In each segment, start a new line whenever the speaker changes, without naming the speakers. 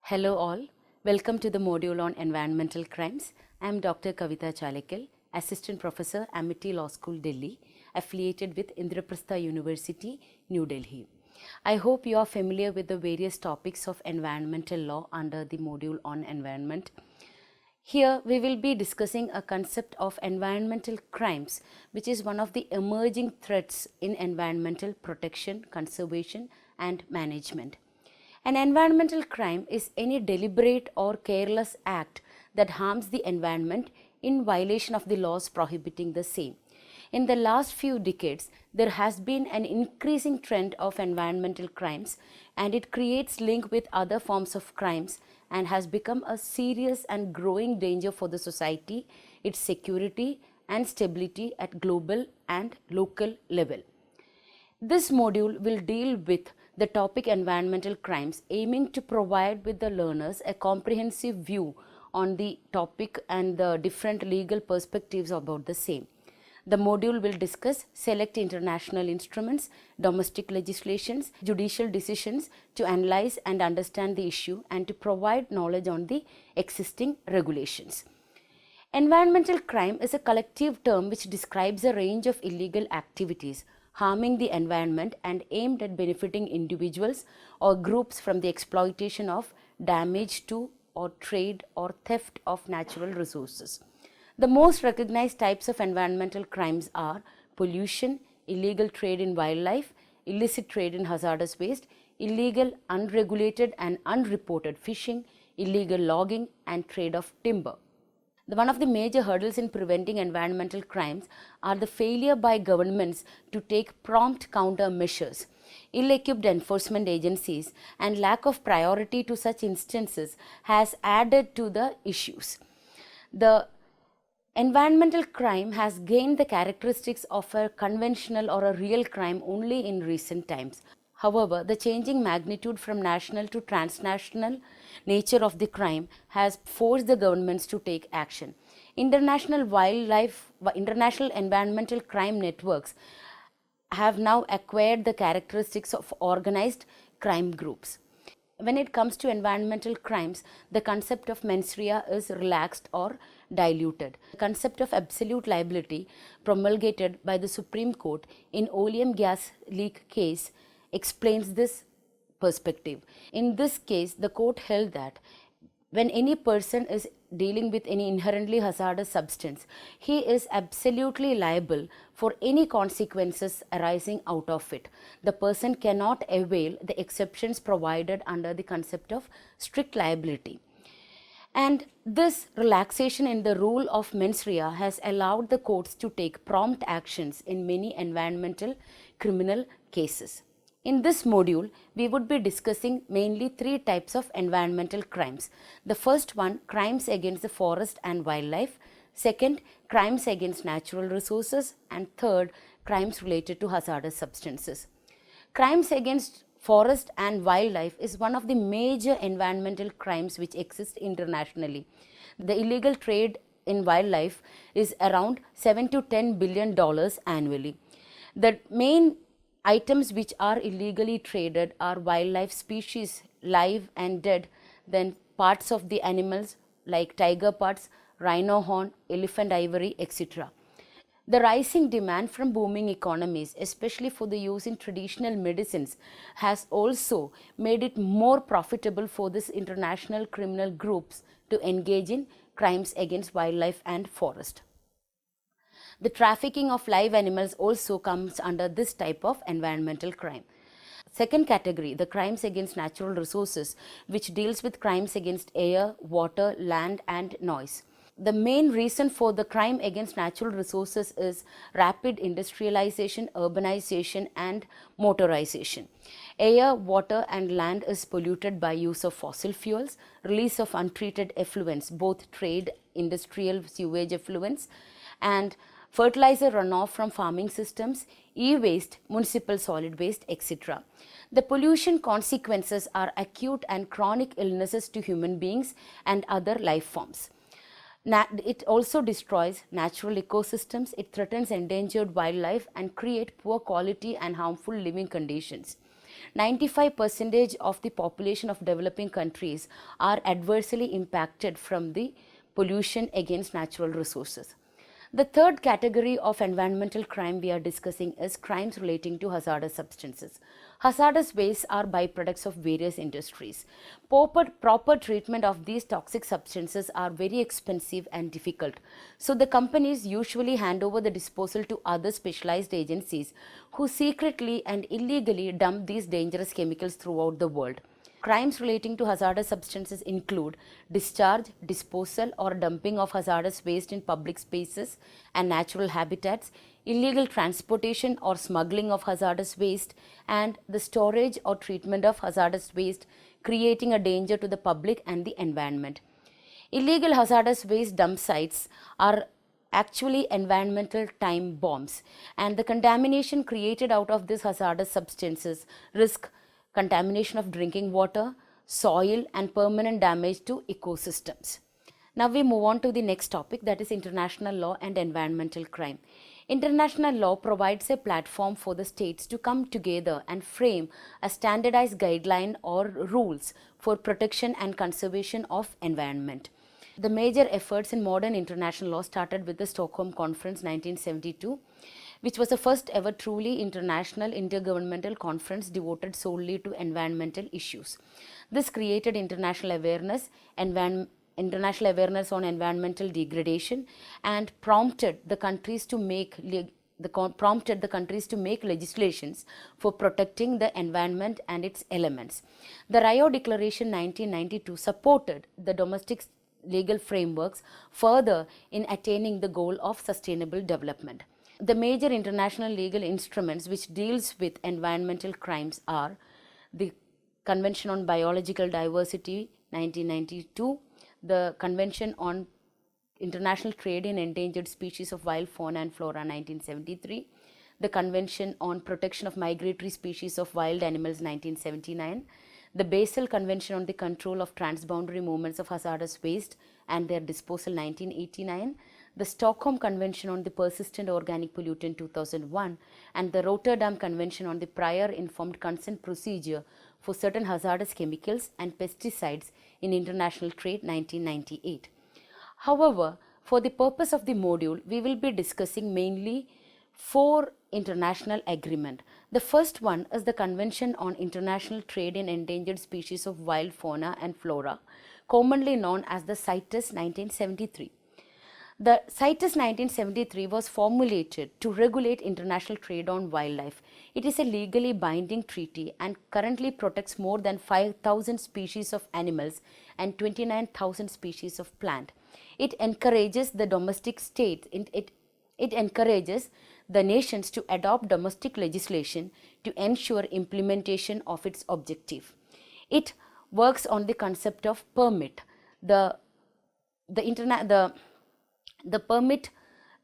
Hello all, welcome to the module on environmental crimes. I am Dr. Kavita Chalekal, Assistant Professor, Amity Law School, Delhi, affiliated with Indraprastha University, New Delhi. I hope you are familiar with the various topics of environmental law under the module on environment. Here we will be discussing a concept of environmental crimes, which is one of the emerging threats in environmental protection, conservation and management. An environmental crime is any deliberate or careless act that harms the environment in violation of the laws prohibiting the same. In the last few decades, there has been an increasing trend of environmental crimes, and it creates link with other forms of crimes and has become a serious and growing danger for the society, its security and stability at global and local level. This module will deal with the topic environmental crimes, aiming to provide with the learners a comprehensive view on the topic and the different legal perspectives about the same. The module will discuss select international instruments, domestic legislations, judicial decisions to analyze and understand the issue and to provide knowledge on the existing regulations. Environmental crime is a collective term which describes a range of illegal activities harming the environment and aimed at benefiting individuals or groups from the exploitation of, damage to, or trade or theft of natural resources. The most recognized types of environmental crimes are pollution, illegal trade in wildlife, illicit trade in hazardous waste, illegal, unregulated and unreported fishing, illegal logging and trade of timber. One of the major hurdles in preventing environmental crimes are the failure by governments to take prompt countermeasures. Ill-equipped enforcement agencies and lack of priority to such instances has added to the issues. The environmental crime has gained the characteristics of a conventional or a real crime only in recent times. However, the changing magnitude from national to transnational nature of the crime has forced the governments to take action. International environmental crime networks have now acquired the characteristics of organized crime groups. When it comes to environmental crimes, the concept of mens rea is relaxed or diluted. The concept of absolute liability promulgated by the Supreme Court in oleum gas leak case explains this perspective. In this case, the court held that when any person is dealing with any inherently hazardous substance, he is absolutely liable for any consequences arising out of it. The person cannot avail the exceptions provided under the concept of strict liability. And this relaxation in the rule of mens rea has allowed the courts to take prompt actions in many environmental criminal cases. In this module, we would be discussing mainly three types of environmental crimes. The first one, crimes against the forest and wildlife. Second, crimes against natural resources. And third, crimes related to hazardous substances. Crimes against forest and wildlife is one of the major environmental crimes which exist internationally. The illegal trade in wildlife is around $7 to $10 billion annually. The main items which are illegally traded are wildlife species, live and dead, then parts of the animals like tiger parts, rhino horn, elephant ivory, etc. The rising demand from booming economies, especially for the use in traditional medicines, has also made it more profitable for these international criminal groups to engage in crimes against wildlife and forest. The trafficking of live animals also comes under this type of environmental crime. Second category, the crimes against natural resources, which deals with crimes against air, water, land and noise. The main reason for the crime against natural resources is rapid industrialization, urbanization and motorization. Air, water and land is polluted by use of fossil fuels, release of untreated effluents, both trade, industrial sewage effluents and fertilizer runoff from farming systems, e-waste, municipal solid waste, etc. The pollution consequences are acute and chronic illnesses to human beings and other life forms. It also destroys natural ecosystems, it threatens endangered wildlife and creates poor quality and harmful living conditions. 95% of the population of developing countries are adversely impacted from the pollution against natural resources. The third category of environmental crime we are discussing is crimes relating to hazardous substances. Hazardous wastes are byproducts of various industries. Proper treatment of these toxic substances are very expensive and difficult. So the companies usually hand over the disposal to other specialized agencies who secretly and illegally dump these dangerous chemicals throughout the world. Crimes relating to hazardous substances include discharge, disposal or dumping of hazardous waste in public spaces and natural habitats, illegal transportation or smuggling of hazardous waste, and the storage or treatment of hazardous waste, creating a danger to the public and the environment. Illegal hazardous waste dump sites are actually environmental time bombs, and the contamination created out of these hazardous substances risk contamination of drinking water, soil, and permanent damage to ecosystems. Now we move on to the next topic, that is international law and environmental crime. International law provides a platform for the states to come together and frame a standardized guideline or rules for protection and conservation of environment. The major efforts in modern international law started with the Stockholm Conference 1972, which was the first ever truly international intergovernmental conference devoted solely to environmental issues. This created international awareness on environmental degradation and prompted the countries to make legislations for protecting the environment and its elements. The Rio Declaration 1992 supported the domestic legal frameworks further in attaining the goal of sustainable development. The major international legal instruments which deals with environmental crimes are the Convention on Biological Diversity 1992, the Convention on International Trade in Endangered Species of Wild Fauna and Flora 1973, the Convention on Protection of Migratory Species of Wild Animals 1979, the Basel Convention on the Control of Transboundary Movements of Hazardous Waste and their Disposal 1989, the Stockholm Convention on the Persistent Organic Pollutant 2001, and the Rotterdam Convention on the Prior Informed Consent Procedure for Certain Hazardous Chemicals and Pesticides in International Trade 1998. However, for the purpose of the module, we will be discussing mainly 4 international agreements. The first one is the Convention on International Trade in Endangered Species of Wild Fauna and Flora, commonly known as the CITES 1973. The CITES 1973 was formulated to regulate international trade on wildlife. It is a legally binding treaty and currently protects more than 5,000 species of animals and 29,000 species of plant. It encourages the domestic states, it encourages the nations to adopt domestic legislation to ensure implementation of its objective. It works on the concept of permit. The permit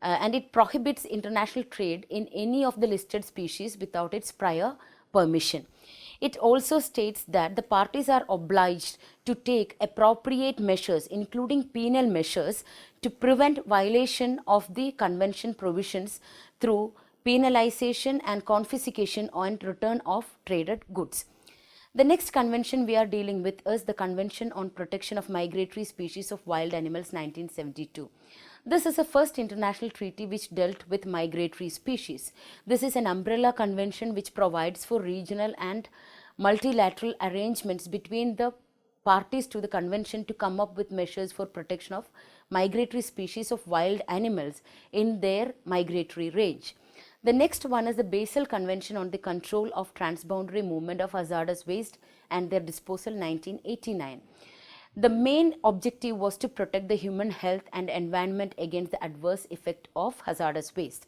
and it prohibits international trade in any of the listed species without its prior permission. It also states that the parties are obliged to take appropriate measures, including penal measures, to prevent violation of the convention provisions through penalization and confiscation and return of traded goods. The next convention we are dealing with is the Convention on Protection of Migratory Species of Wild Animals 1972. This is the first international treaty which dealt with migratory species. This is an umbrella convention which provides for regional and multilateral arrangements between the parties to the convention to come up with measures for protection of migratory species of wild animals in their migratory range. The next one is the Basel Convention on the Control of Transboundary Movement of Hazardous Waste and their Disposal 1989. The main objective was to protect the human health and environment against the adverse effect of hazardous waste.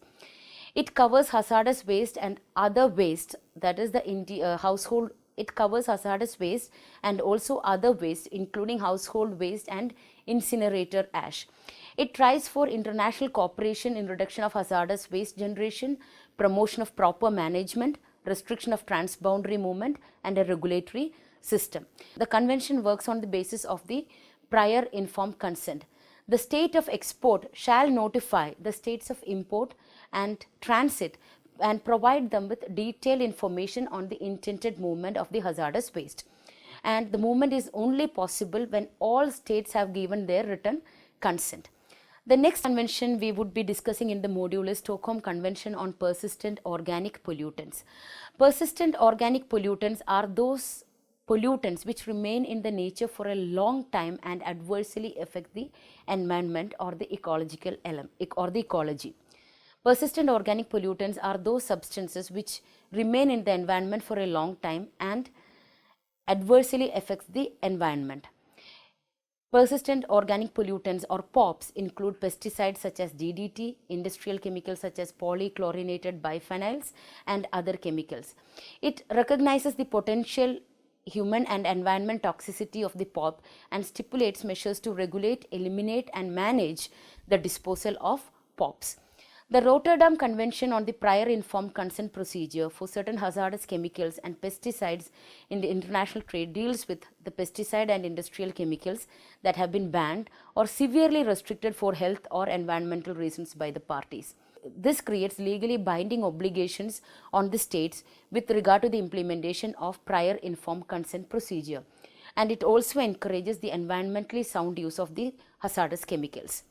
It covers hazardous waste and other waste, that is the household. It covers hazardous waste and also other waste, including household waste and incinerator ash. It tries for international cooperation in reduction of hazardous waste generation, promotion of proper management, restriction of transboundary movement, and a regulatory system. The convention works on the basis of the prior informed consent. The state of export shall notify the states of import and transit and provide them with detailed information on the intended movement of the hazardous waste. And the movement is only possible when all states have given their written consent. The next convention we would be discussing in the module is Stockholm Convention on Persistent Organic Pollutants. Persistent organic pollutants are those pollutants which remain in the nature for a long time and adversely affect the environment or the ecological element or the ecology. Persistent organic pollutants are those substances which remain in the environment for a long time and adversely affects the environment. Persistent organic pollutants or POPs include pesticides such as DDT, industrial chemicals such as polychlorinated biphenyls and other chemicals. It recognizes the potential human and environment toxicity of the POP and stipulates measures to regulate, eliminate and manage the disposal of POPs. The Rotterdam Convention on the Prior Informed Consent Procedure for certain hazardous chemicals and pesticides in the international trade deals with the pesticide and industrial chemicals that have been banned or severely restricted for health or environmental reasons by the parties. This creates legally binding obligations on the states with regard to the implementation of prior informed consent procedure, and it also encourages the environmentally sound use of the hazardous chemicals.